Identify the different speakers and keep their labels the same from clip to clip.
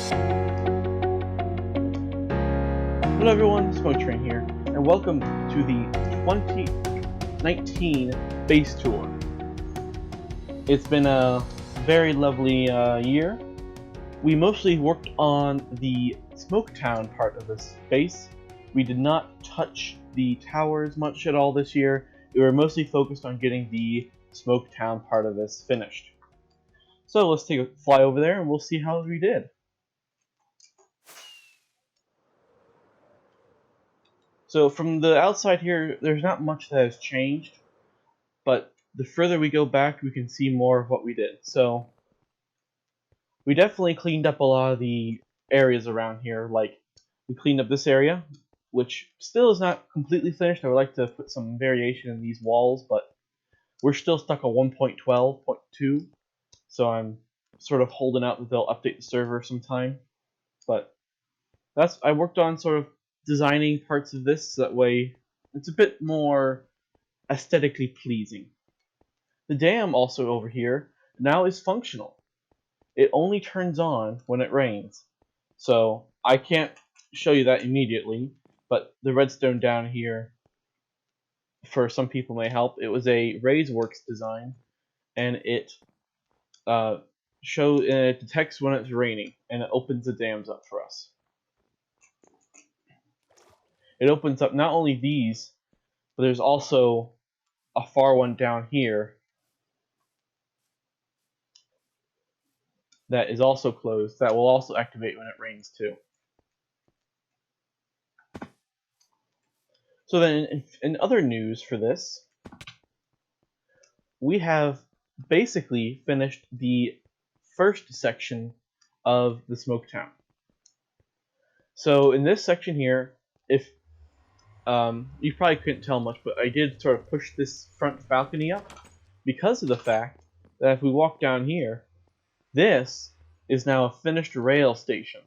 Speaker 1: Hello everyone, Smoke Train here, and welcome to the 2019 base tour. It's been a very lovely year. We mostly worked on the Smoketown part of this base. We did not touch the towers much at all this year. We were mostly focused on getting the Smoketown part of this finished. So let's take a fly over there and we'll see how we did. So from the outside here, there's not much that has changed, but the further we go back, we can see more of what we did. So we definitely cleaned up a lot of the areas around here. Like, we cleaned up this area, which still is not completely finished. I would like to put some variation in these walls, but we're still stuck on 1.12.2, so I'm sort of holding out that they'll update the server sometime. But I worked on sort of designing parts of this so that way it's a bit more aesthetically pleasing. The dam also over here now is functional. It only turns on when it rains. So I can't show you that immediately, but the redstone down here for some people may help. It was a RaiseWorks design, and it detects when it's raining, and it opens the dams up for us. It opens up not only these, but there's also a far one down here that is also closed that will also activate when it rains too. So then, in other news for this, we have basically finished the first section of the Smoketown. So in this section here, if you probably couldn't tell much, but I did sort of push this front balcony up because of the fact that if we walk down here, this is now a finished rail station.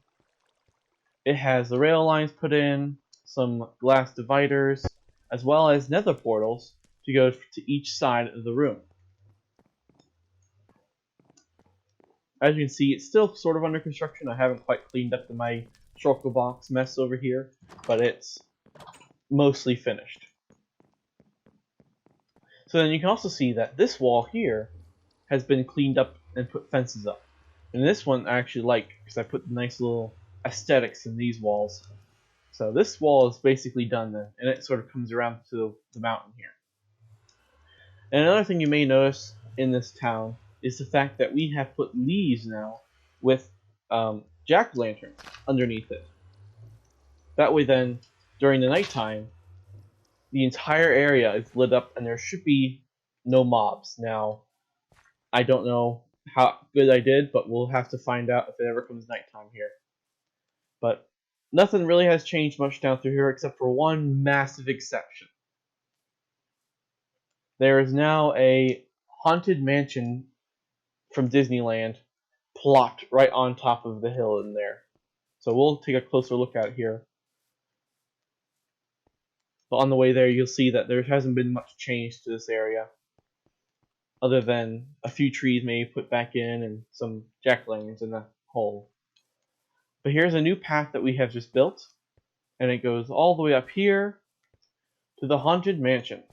Speaker 1: It has the rail lines put in, some glass dividers, as well as nether portals to go to each side of the room. As you can see, it's still sort of under construction. I haven't quite cleaned up my shulker box mess over here, but it's mostly finished. So then you can also see that this wall here has been cleaned up and put fences up. And this one I actually like because I put nice little aesthetics in these walls. So this wall is basically done then, and it sort of comes around to the mountain here. And another thing you may notice in this town is the fact that we have put leaves now with jack-o'-lanterns underneath it. That way then, during the nighttime, the entire area is lit up and there should be no mobs. Now, I don't know how good I did, but we'll have to find out if it ever comes nighttime here. But nothing really has changed much down through here except for one massive exception. There is now a haunted mansion from Disneyland plopped right on top of the hill in there. So we'll take a closer look at it here. But on the way there, you'll see that there hasn't been much change to this area, other than a few trees maybe put back in and some jack-o'-lanterns in the hole. But here's a new path that we have just built, and it goes all the way up here to the Haunted Mansion.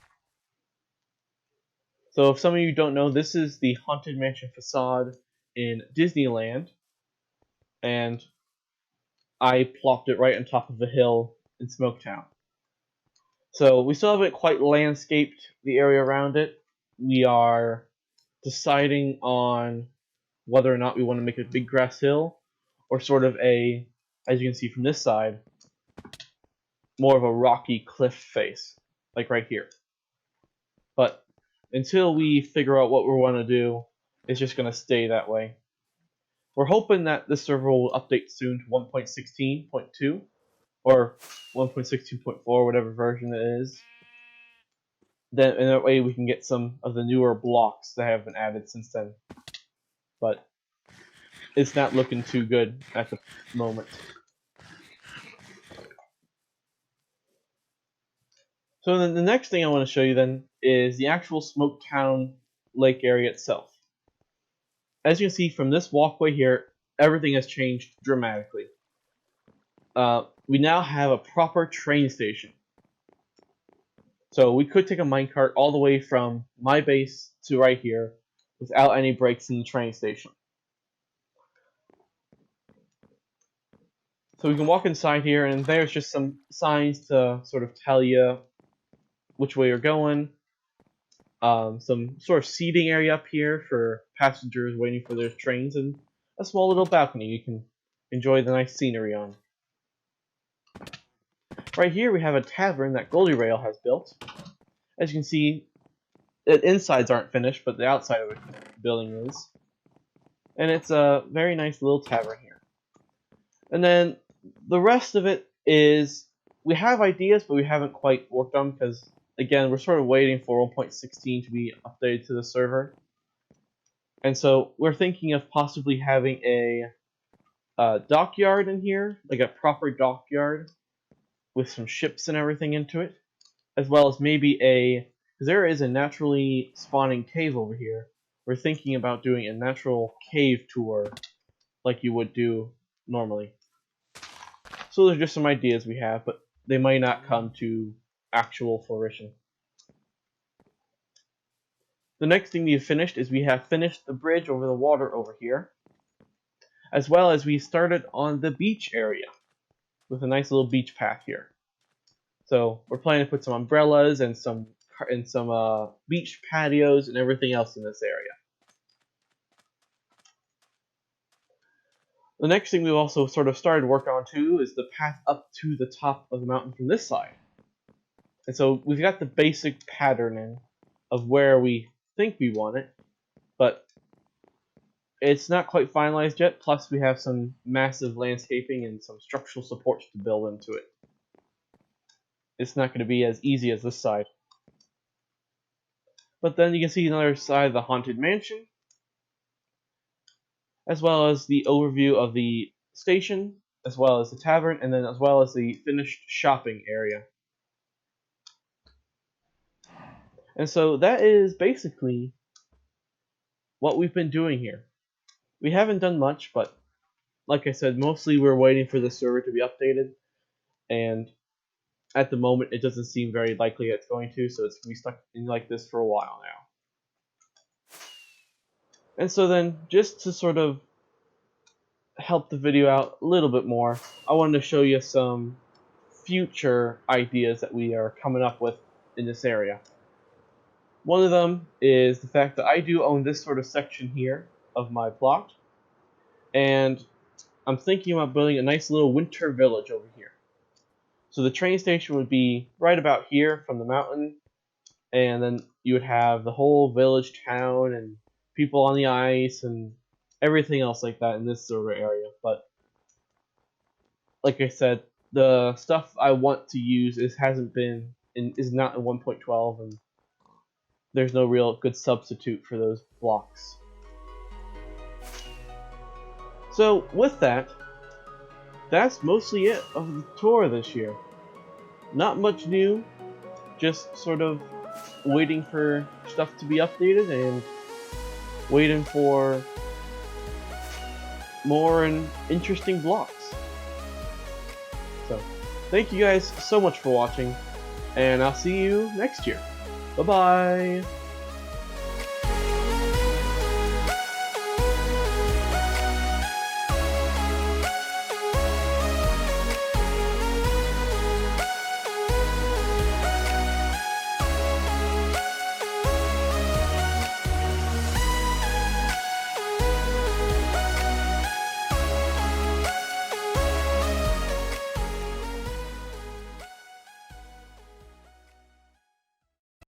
Speaker 1: So if some of you don't know, this is the Haunted Mansion facade in Disneyland, and I plopped it right on top of a hill in Smoketown. So we still haven't quite landscaped the area around it. We are deciding on whether or not we want to make a big grass hill or sort of a, as you can see from this side, more of a rocky cliff face, like right here. But until we figure out what we want to do, it's just going to stay that way. We're hoping that this server will update soon to 1.16.2 or 1.16.4, whatever version it is. Then in that way we can get some of the newer blocks that have been added since then. But it's not looking too good at the moment. So then the next thing I want to show you then is the actual Smoketown Lake area itself. As you can see from this walkway here, everything has changed dramatically. We now have a proper train station. So we could take a minecart all the way from my base to right here without any breaks in the train station. So we can walk inside here, and there's just some signs to sort of tell you which way you're going. Some sort of seating area up here for passengers waiting for their trains, and a small little balcony you can enjoy the nice scenery on. Right here we have a tavern that Goldie Rail has built. As you can see, the insides aren't finished, but the outside of the building is. And it's a very nice little tavern here. And then the rest of it is, we have ideas, but we haven't quite worked on because, again, we're sort of waiting for 1.16 to be updated to the server. And so we're thinking of possibly having a dockyard in here, like a proper dockyard with some ships and everything into it, as well as maybe because there is a naturally spawning cave over here. We're thinking about doing a natural cave tour like you would do normally. So there's just some ideas we have, but they might not come to actual fruition. The next thing we've finished is we have finished the bridge over the water over here, as well as we started on the beach area with a nice little beach path here. So we're planning to put some umbrellas and some beach patios and everything else in this area. The next thing we've also sort of started work on too is the path up to the top of the mountain from this side. And so we've got the basic pattern in of where we think we want it, but it's not quite finalized yet. Plus we have some massive landscaping and some structural supports to build into it. It's not going to be as easy as this side. But then you can see another side of the Haunted Mansion, as well as the overview of the station, as well as the tavern, and then as well as the finished shopping area. And so that is basically what we've been doing here. We haven't done much, but like I said, mostly we're waiting for the server to be updated, and at the moment it doesn't seem very likely it's going to, so it's going to be stuck in like this for a while now. And so then, just to sort of help the video out a little bit more, I wanted to show you some future ideas that we are coming up with in this area. One of them is the fact that I do own this sort of section here of my plot, and I'm thinking about building a nice little winter village over here. So the train station would be right about here from the mountain, and then you would have the whole village town and people on the ice and everything else like that in this server area. But like I said, the stuff I want to use is not in 1.12, and there's no real good substitute for those blocks. So with that, that's mostly it of the tour this year. Not much new, just sort of waiting for stuff to be updated and waiting for more and interesting blocks. So, thank you guys so much for watching, and I'll see you next year. Bye-bye!